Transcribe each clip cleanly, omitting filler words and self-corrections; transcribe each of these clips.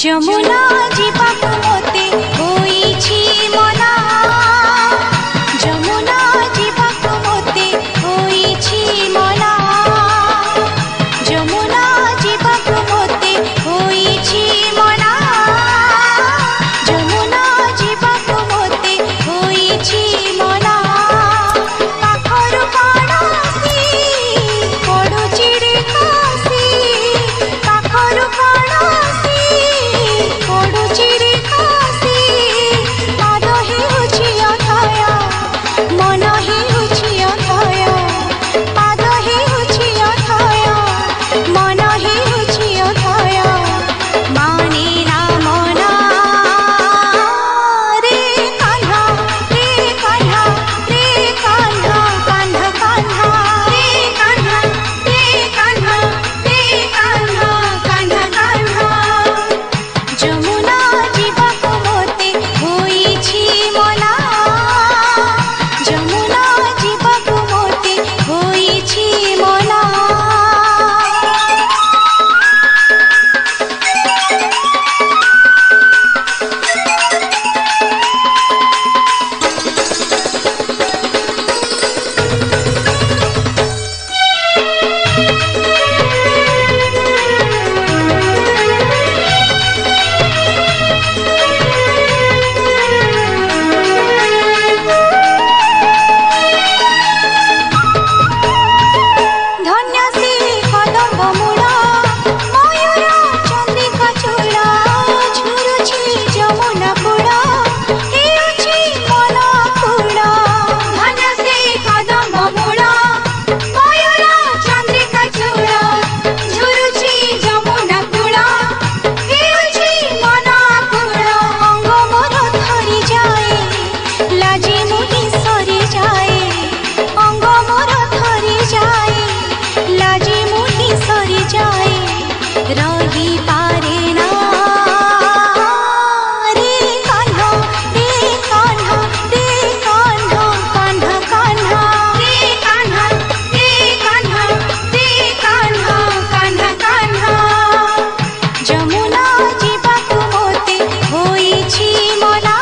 যমুনা জীবাকু মতে হইছি মনা যমুনা জীবাকু মতে হইছি মনা যমুনা জীবাকু মতে হইছি মনা যমুনা জীবাকু মতে হইছি মনা পাখরু কণাসি পড়ুছি রে কাশি পাখরু কণাসি পড়ুছি রে কাশি পাଦ ହେଉଛି ଅଥୟ ମନ ହେଉଛି ଅଥୟ ପାଦ ହେଉଛି ଅଥୟ ମନ ହେଉଛି ଅଥୟ ମାନେ ନା ମନା ରେ କାହ୍ନା ରେ କାହ୍ନା ରେ କାହ୍ନା କାହ୍ନା କାହ୍ନା ରେ କାହ୍ନା ରେ କାହ୍ନା ରେ କାହ୍ନା କାହ୍ନା କାହ୍ନା ଯମୁନା ଯିବାକୁ ମୋତେ ହୋଇଛି ମନା ଯମୁନା ଯିବାକୁ ମୋତେ ହୋଇଛି ମନା ଧନ୍ୟ ସେ କଦମ୍ବ ମୂଳ ମୟୂର ଚନ୍ଦ୍ରିକା ଚୂଳ ଝୁରୁଛି ଯମୁନା କୂଳ ହେଉଛି ମନ କୂଳ ଧନ୍ୟ ସେ କଦମ୍ବ ମୂଳ ମୟୂର ଚନ୍ଦ୍ରିକା ଚୂଳ ଝୁରୁଛି ଯମୁନା କୂଳ ହେଉଛି ମନ କୂଳ ଅଙ୍ଗ ମୋର ଥରି ଯାଏ ଲାଜି ମୁହିଁ ସରିଯାଏ ଅଙ୍ଗ ମୋର ଥରି ଯାଏ ଲାଜି ମୁହିଁ ସରିଯାଏ ରହିପାରେ ନା ରେ କାହ୍ନା ରେ କାହ୍ନା ରେ କାହ୍ନା କାହ୍ନା କାହ୍ନା ରେ କାହ୍ନା ରେ କାହ୍ନା ରେ କାହ୍ନା କାହ୍ନା କାହ୍ନା ଯମୁନା ଯିବାକୁ ମୋତେ ହୋଇଛି ମନା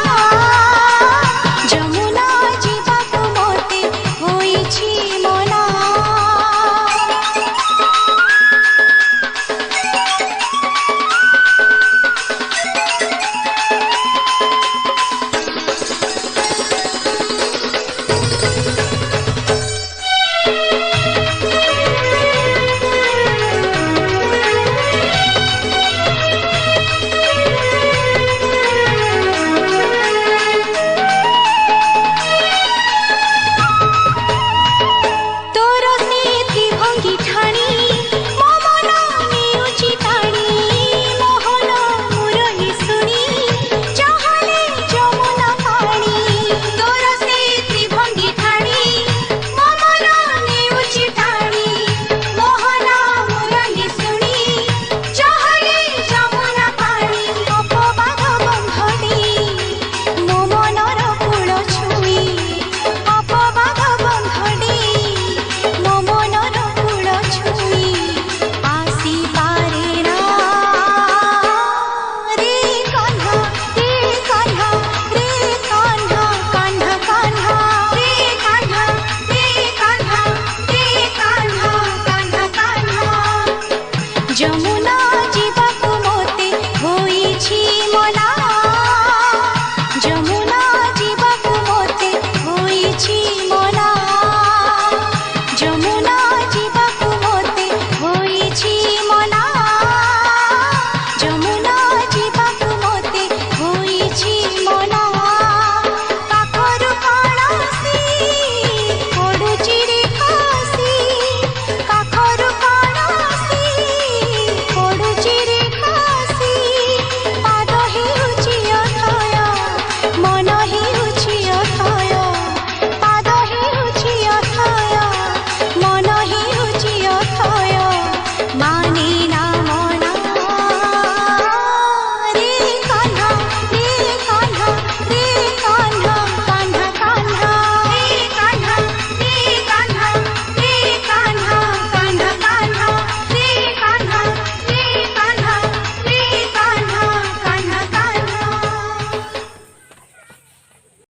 ଯମୁନା ଯିବାକୁ ମୋତେ ହୋଇଛି ମନା ତୋର ସେଠି ଭଙ୍ଗି ଠାଣି ମୋ ମନ ନେଉଛି ଟାଣି ମୋହନ ମୁରଲି ଶୁଣି ଚାହାଲେ ଯମୁନା ପାଣି ତୋର ସେଠି ଭଙ୍ଗି ଠାଣି ମୋ ମନ ନେଉଛି ଟାଣି ମୋହନ ମୁରଲି ଶୁଣି ଚାହାଲେ ଯମୁନା ପାଣି ଅପବାଦ ବନ୍ଧ ଦେଇ ମୋ ମନର କୂଳ ଛୁଇଁ ଅପବାଦ ବନ୍ଧ ଦେଇ ମୋ ମନର କୂଳ ଛୁଇଁ ଆସିପାରେ ନା ରେ କାହ୍ନା ରେ କାହ୍ନା ରେ କାହ୍ନା କାହ୍ନା କାହ୍ନା ରେ କାହ୍ନା ରେ କାହ୍ନା ରେ କାହ୍ନା କାହ୍ନା କାହ୍ନା ଯମୁନା